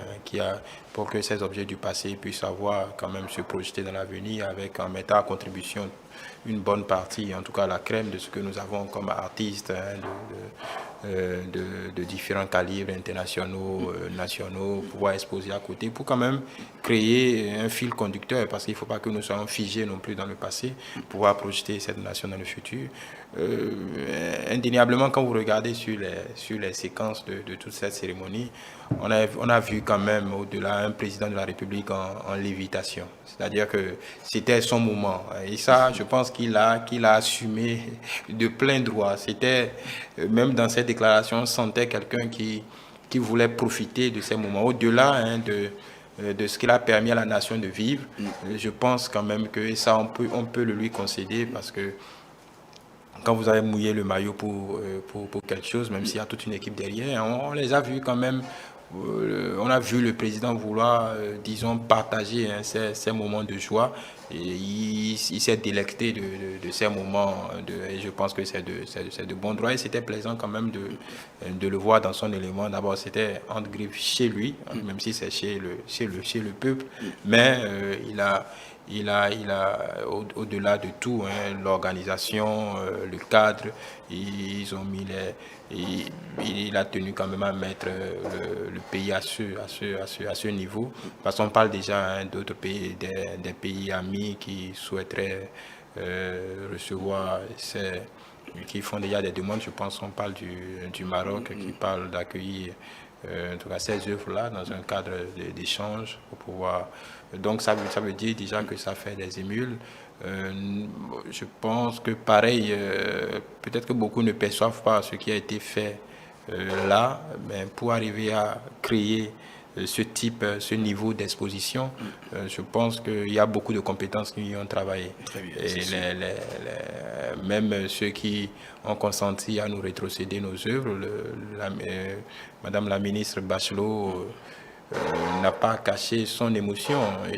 pour que ces objets du passé puissent avoir quand même se projeter dans l'avenir en mettant à contribution une bonne partie, en tout cas la crème de ce que nous avons comme artistes de différents calibres internationaux, nationaux, pouvoir exposer à côté pour quand même créer un fil conducteur, parce qu'il ne faut pas que nous soyons figés non plus dans le passé, pouvoir projeter cette nation dans le futur. Indéniablement, quand vous regardez sur les séquences de toute cette cérémonie, on a vu quand même au-delà un président de la République en lévitation. C'est-à-dire que c'était son moment. Et ça, je pense qu'il a assumé de plein droit. C'était, même dans cette déclaration, on sentait quelqu'un qui voulait profiter de ces moments. Au-delà de ce qu'il a permis à la nation de vivre, je pense quand même que ça, on peut le lui concéder, parce que quand vous avez mouillé le maillot pour quelque chose, même s'il y a toute une équipe derrière, on les a vus quand même. On a vu le président vouloir, disons, partager ces moments de joie. Et il s'est délecté de ces moments. Et je pense que c'est de bon droit. Et c'était plaisant quand même de le voir dans son élément. D'abord, c'était entre griffes chez lui, même si c'est chez le peuple. Mais il a au-delà de tout, l'organisation, le cadre, ils ont mis il a tenu quand même à mettre le pays à ce niveau, parce qu'on parle déjà d'autres pays, des pays amis pays qui souhaiteraient recevoir qui font déjà des demandes. Je pense qu'on parle du Maroc qui parle d'accueillir en tout cas ces œuvres-là dans un cadre d'échange pour pouvoir... Donc ça veut dire déjà que ça fait des émules. Je pense que pareil, peut-être que beaucoup ne perçoivent pas ce qui a été fait là, mais pour arriver à créer ce niveau d'exposition, je pense qu'il y a beaucoup de compétences qui y ont travaillé. Très bien, Et même ceux qui ont consenti à nous rétrocéder nos œuvres, Madame la ministre Bachelot n'a pas caché son émotion. Et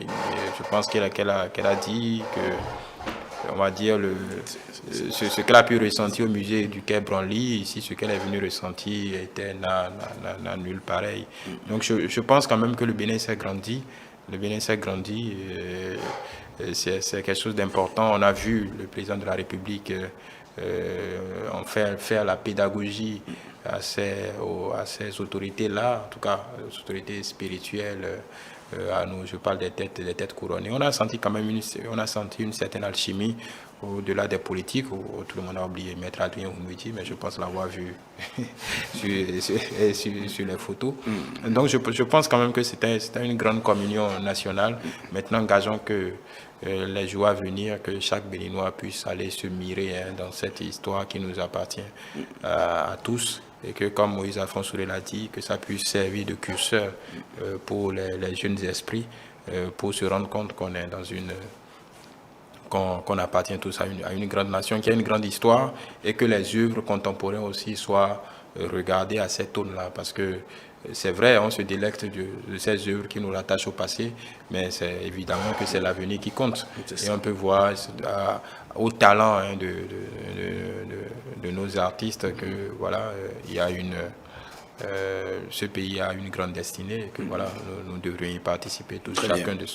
je pense qu'elle a dit que, on va dire, ce qu'elle a pu ressentir au musée du Quai Branly, ici, ce qu'elle est venue ressentir n'a nul pareil. Donc je pense quand même que le Bénin s'est grandi. Le Bénin s'est grandi. C'est quelque chose d'important. On a vu le président de la République faire la pédagogie à ces autorités-là, en tout cas, les autorités spirituelles. À nous, je parle des têtes couronnées. On a senti quand même une certaine alchimie au-delà des politiques, où tout le monde a oublié Maître Adrien Oumouiti, mais je pense l'avoir vu sur les photos. Donc je pense quand même que c'était une grande communion nationale. Maintenant, gageons que les jours à venir, que chaque Béninois puisse aller se mirer dans cette histoire qui nous appartient à tous. Et que, comme Moïse Alphonse Souré l'a dit, que ça puisse servir de curseur pour les jeunes esprits, pour se rendre compte qu'on est dans qu'on appartient tous à une grande nation, qui a une grande histoire, et que les œuvres contemporaines aussi soient regardées à cette aune-là. Parce que c'est vrai, on se délecte de ces œuvres qui nous rattachent au passé, mais c'est évidemment que c'est l'avenir qui compte. Et on peut voir au talent de nos artistes que voilà, il y a ce pays a une grande destinée et que voilà, nous devrions y participer tous, chacun de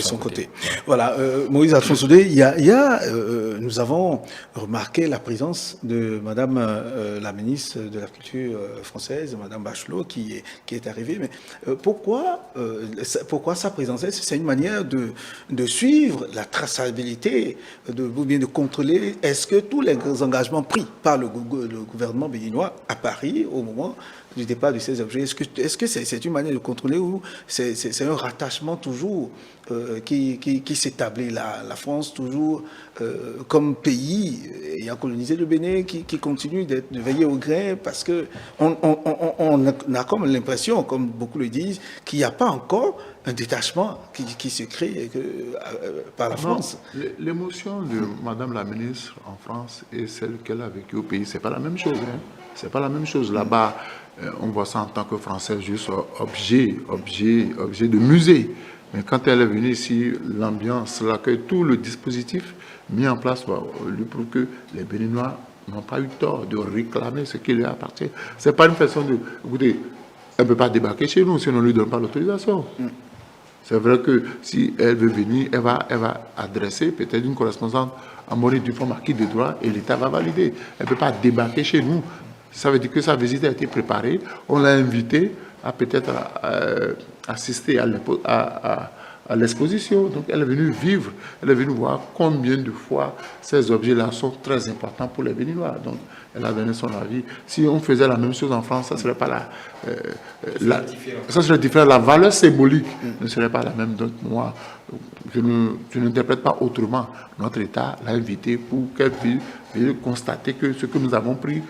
son côté. Voilà, Moïse Alphonse, nous avons remarqué la présence de Madame la ministre de la Culture française, Madame Bachelot, qui est arrivée. Mais pourquoi sa présence? C'est une manière de suivre la traçabilité, ou bien de contrôler. Est-ce que tous les engagements pris par le gouvernement béninois à Paris au moment du départ de ces objets, est-ce que c'est une manière de contrôler ou c'est un rattachement toujours qui s'établit La France toujours comme pays ayant colonisé le Bénin qui continue de veiller au grain parce que on a comme l'impression, comme beaucoup le disent, qu'il n'y a pas encore un détachement qui se crée par la France. L'émotion de Madame la ministre en France et celle qu'elle a vécue au pays, c'est pas la même chose. C'est pas la même chose. Là-bas, on voit ça en tant que Français, juste objet de musée. Mais quand elle est venue ici, l'ambiance, l'accueil, tout le dispositif mis en place lui prouve que les Béninois n'ont pas eu tort de réclamer ce qui lui appartient. C'est pas une façon de... Écoutez, elle ne peut pas débarquer chez nous si on ne lui donne pas l'autorisation. C'est vrai que si elle veut venir, elle va adresser peut-être une correspondance à Maurice Dupont-Marquis de droit et l'État va valider. Elle ne peut pas débarquer chez nous. Ça veut dire que sa visite a été préparée. On l'a invitée à peut-être assister à l'exposition. Donc elle est venue vivre, elle est venue voir combien de fois ces objets-là sont très importants pour les Béninois. Donc elle a donné son avis. Si on faisait la même chose en France, ça ne serait pas ça serait différent. La valeur symbolique ne serait pas la même. Donc moi, je n'interprète pas autrement. Notre État l'a invitée pour qu'elle puisse constater que ce que nous avons pris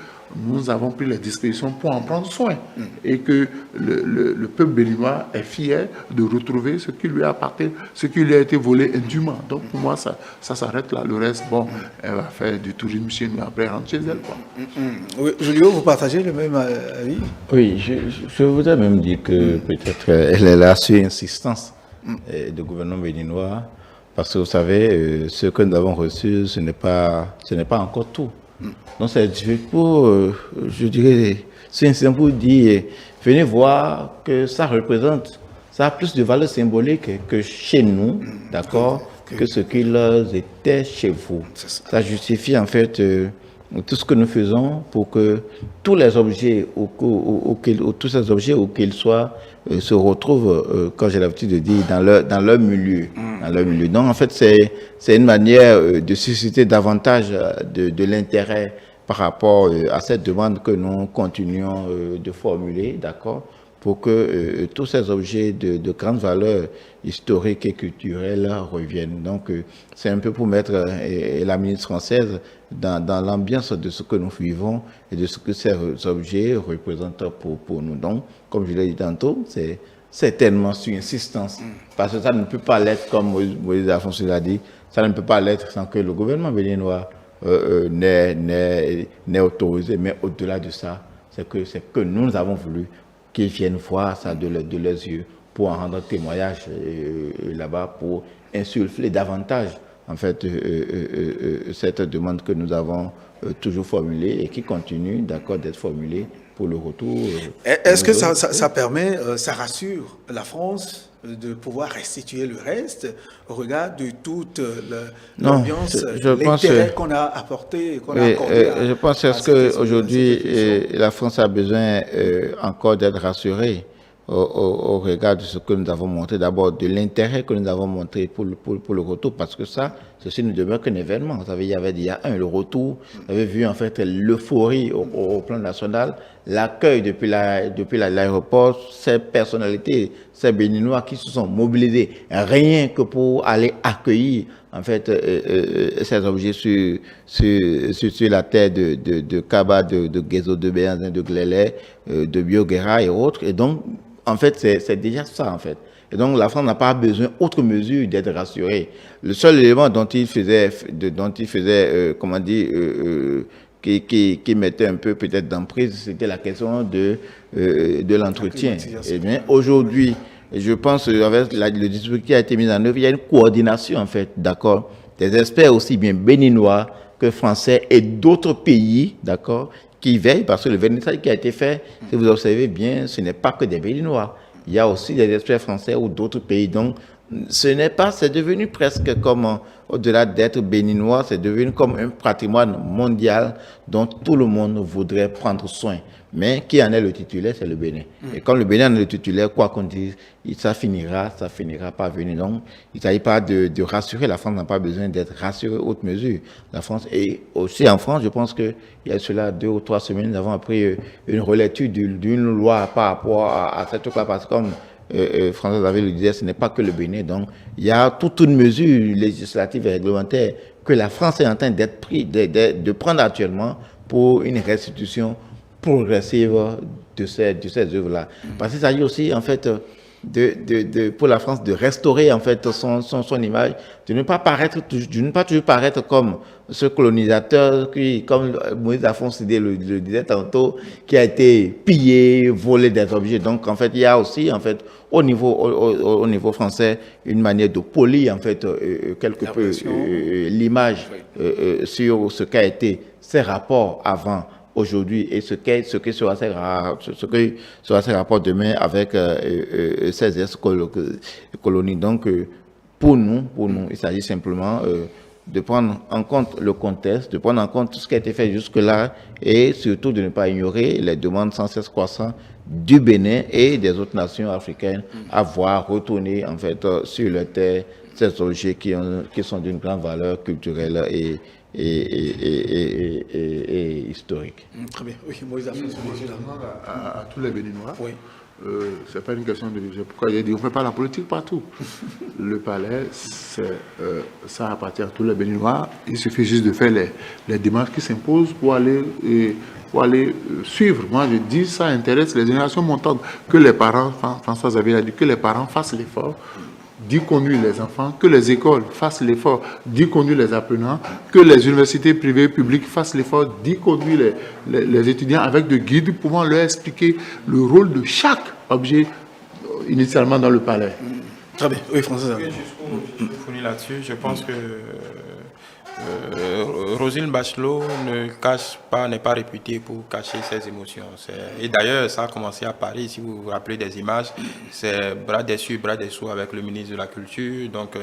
les dispositions pour en prendre soin et que le peuple béninois est fier de retrouver ce qui lui appartient, ce qui lui a été volé indûment. Donc pour moi, ça s'arrête là. Le reste, bon, elle va faire du tourisme chez nous, après elle rentre chez elle. Oui, Julio, vous partagez le même avis? Oui, je voudrais même dire que peut-être elle est là sur insistance du gouvernement béninois, parce que vous savez, ce que nous avons reçu, ce n'est pas encore tout. Donc c'est pour, je dirais, c'est pour dire, venez voir que ça a plus de valeur symbolique que chez nous, d'accord, que ce qu'il était chez vous. Ça justifie en fait tout ce que nous faisons pour que tous les objets, tous ces objets, où qu'ils soient, se retrouvent, comme j'ai l'habitude de dire, dans leur milieu. Dans leur milieu. Donc, en fait, c'est une manière de susciter davantage de l'intérêt par rapport à cette demande que nous continuons de formuler, d'accord, pour que tous ces objets de grande valeur historique et culturelle reviennent. Donc, c'est un peu pour mettre la ministre française dans l'ambiance de ce que nous vivons et de ce que ces objets représentent pour nous. Donc, comme je l'ai dit tantôt, c'est certainement sur insistance, parce que ça ne peut pas l'être, comme Moïse Alphonse l'a dit, ça ne peut pas l'être sans que le gouvernement béninois n'est autorisé. Mais au-delà de ça, c'est que nous avons voulu qu'ils viennent voir ça de leurs yeux pour en rendre témoignage là-bas, pour insuffler davantage en fait cette demande que nous avons toujours formulée et qui continue d'accord d'être formulée pour le retour. Est-ce que ça permet, ça rassure la France de pouvoir restituer le reste au regard de toute l'ambiance, l'intérêt qu'on a apporté, qu'on a accordé à, je pense qu'aujourd'hui, la France a besoin encore d'être rassurée au regard de ce que nous avons montré, d'abord de l'intérêt que nous avons montré pour le retour, parce que ça, ceci ne demeure qu'un événement. Vous savez, il y a le retour, vous avez vu en fait l'euphorie au plan national, l'accueil depuis l'aéroport, ces personnalités, ces Béninois qui se sont mobilisés rien que pour aller accueillir en fait ces objets sur la terre de Kaba, de Gézo, de Béanzin, de Glélé, de Bioguera et autres. Et donc, en fait, c'est déjà ça, en fait. Et donc, la France n'a pas besoin, autre mesure, d'être rassurée. Le seul élément dont il faisait comment dire, qui mettait un peu peut-être d'emprise, c'était la question de l'entretien. Et bien, aujourd'hui, je pense, avec le dispositif qui a été mis en œuvre, il y a une coordination, en fait, d'accord, des experts aussi bien béninois que français et d'autres pays, d'accord, qui veillent, parce que le vernissage qui a été fait, si vous observez bien, ce n'est pas que des Béninois. Il y a aussi des experts français ou d'autres pays. Donc, c'est devenu presque comme, au-delà d'être béninois, c'est devenu comme un patrimoine mondial dont tout le monde voudrait prendre soin. Mais qui en est le titulaire, c'est le Bénin. Et comme le Bénin en est le titulaire, quoi qu'on dise, ça finira par venir. Donc, il ne s'agit pas de rassurer. La France n'a pas besoin d'être rassurée haute mesure. La France, et aussi en France, je pense qu'il y a cela 2 ou 3 semaines, nous avons appris une relecture d'une loi par rapport à cette truc-là, parce que comme François Xavier le disait, ce n'est pas que le Bénin. Donc, il y a toute une mesure législative et réglementaire que la France est en train de prendre actuellement pour une restitution progressive de ces œuvres-là. Parce qu'il s'agit aussi, en fait, pour la France de restaurer, en fait, son image, de ne pas toujours paraître comme ce colonisateur qui, comme Moïse Alphonse le disait tantôt, qui a été pillé, volé des objets. Donc, en fait, il y a aussi, en fait, au niveau français, une manière de polir, en fait, quelque peu l'image sur ce qu'a été ces rapports avant, aujourd'hui, et ce que sera ces rapports demain avec ces ex-colonies. Donc, pour nous, il s'agit simplement de prendre en compte le contexte, de prendre en compte tout ce qui a été fait jusque-là, et surtout de ne pas ignorer les demandes sans cesse croissantes du Bénin et des autres nations africaines à voir retourner, en fait, sur leur terre ces objets qui sont d'une grande valeur culturelle et historique. Très bien. Oui, Moïse Alphonse. À tous les Béninois. Oui. C'est pas une question de budget. Pourquoi il a dit on ne fait pas la politique partout. Le palais, ça appartient à tous les Béninois. Il suffit juste de faire les démarches qui s'imposent pour aller suivre. Moi, je dis ça intéresse les générations montantes. Que les parents, François Xavier a dit, que les parents fassent l'effort d'y conduire les enfants, que les écoles fassent l'effort d'y conduire les apprenants, que les universités privées publiques fassent l'effort d'y conduire les étudiants avec des guides pouvant leur expliquer le rôle de chaque objet initialement dans le palais. Très bien. Oui, François. Je finis là-dessus. Je pense que Roselyne Bachelot ne cache pas, n'est pas réputée pour cacher ses émotions. Et d'ailleurs, ça a commencé à Paris, si vous vous rappelez des images, c'est bras dessus, bras dessous avec le ministre de la Culture. Donc,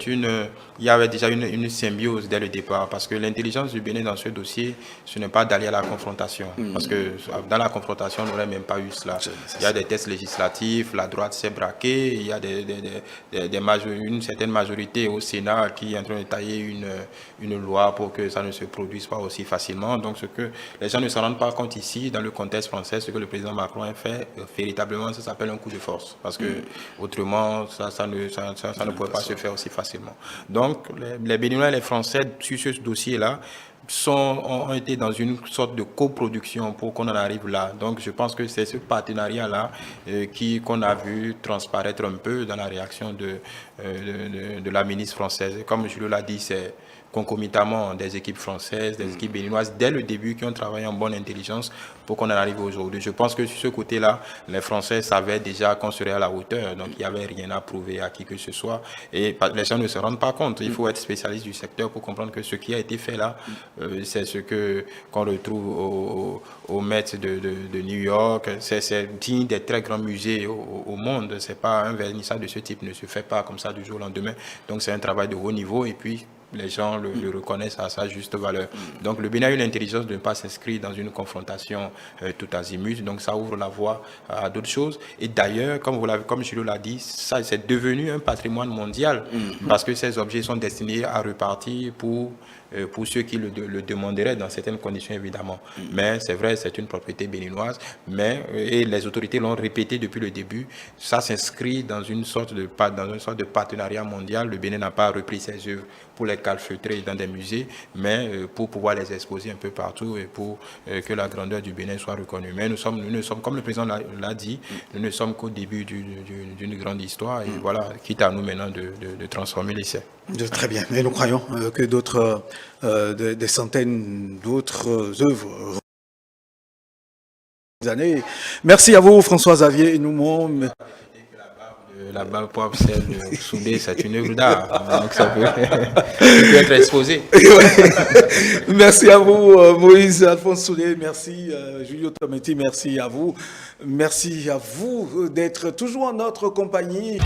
il y avait déjà une symbiose dès le départ, parce que l'intelligence du Bénin dans ce dossier, ce n'est pas d'aller à la confrontation. Parce que dans la confrontation, on n'aurait même pas eu cela. Il y a des tests législatifs, la droite s'est braquée, il y a une certaine majorité au Sénat qui est en train de tailler une loi pour que ça ne se produise pas aussi facilement. Donc, ce que les gens ne se rendent pas compte ici, dans le contexte français, ce que le président Macron a fait, véritablement, ça s'appelle un coup de force. Parce que autrement, ça ne pourrait pas se faire aussi facilement. Donc, les Béninois et les Français, sur ce dossier-là, ont été dans une sorte de coproduction pour qu'on en arrive là. Donc, je pense que c'est ce partenariat-là qu'on a vu transparaître un peu dans la réaction de la ministre française. Et comme je l'ai dit, c'est concomitamment des équipes françaises, des équipes béninoises, dès le début, qui ont travaillé en bonne intelligence pour qu'on en arrive aujourd'hui. Je pense que sur ce côté-là, les Français savaient déjà qu'on serait à la hauteur, donc il n'y avait rien à prouver à qui que ce soit. Et les gens ne se rendent pas compte. Il faut être spécialiste du secteur pour comprendre que ce qui a été fait là, c'est ce qu'on retrouve au Met de New York. C'est digne des très grands musées au monde. C'est pas un vernissage de ce type ne se fait pas comme ça du jour au lendemain. Donc c'est un travail de haut niveau et puis les gens le reconnaissent à sa juste valeur. Donc le Bénin a eu l'intelligence de ne pas s'inscrire dans une confrontation tout azimut. Donc ça ouvre la voie à d'autres choses. Et d'ailleurs, comme Julio l'a dit, ça c'est devenu un patrimoine mondial parce que ces objets sont destinés à repartir pour ceux qui le demanderaient dans certaines conditions évidemment. Mais c'est vrai, c'est une propriété béninoise. Et les autorités l'ont répété depuis le début. Ça s'inscrit dans une sorte de partenariat mondial. Le Bénin n'a pas repris ses œuvres pour les calfeutrer dans des musées, mais pour pouvoir les exposer un peu partout et pour que la grandeur du Bénin soit reconnue. Mais nous ne sommes, comme le président l'a dit, nous ne sommes qu'au début d'une grande histoire. Et voilà, quitte à nous maintenant de transformer l'essai. Très bien. Et nous croyons que des centaines d'autres œuvres. Merci à vous, François Xavier Noumon. La barbe poivre, celle de Soudé, c'est une œuvre d'art. Donc ça peut être exposé. Merci à vous, Moïse Alphonse Soudé. Merci, Julio Tometti. Merci à vous. Merci à vous d'être toujours en notre compagnie.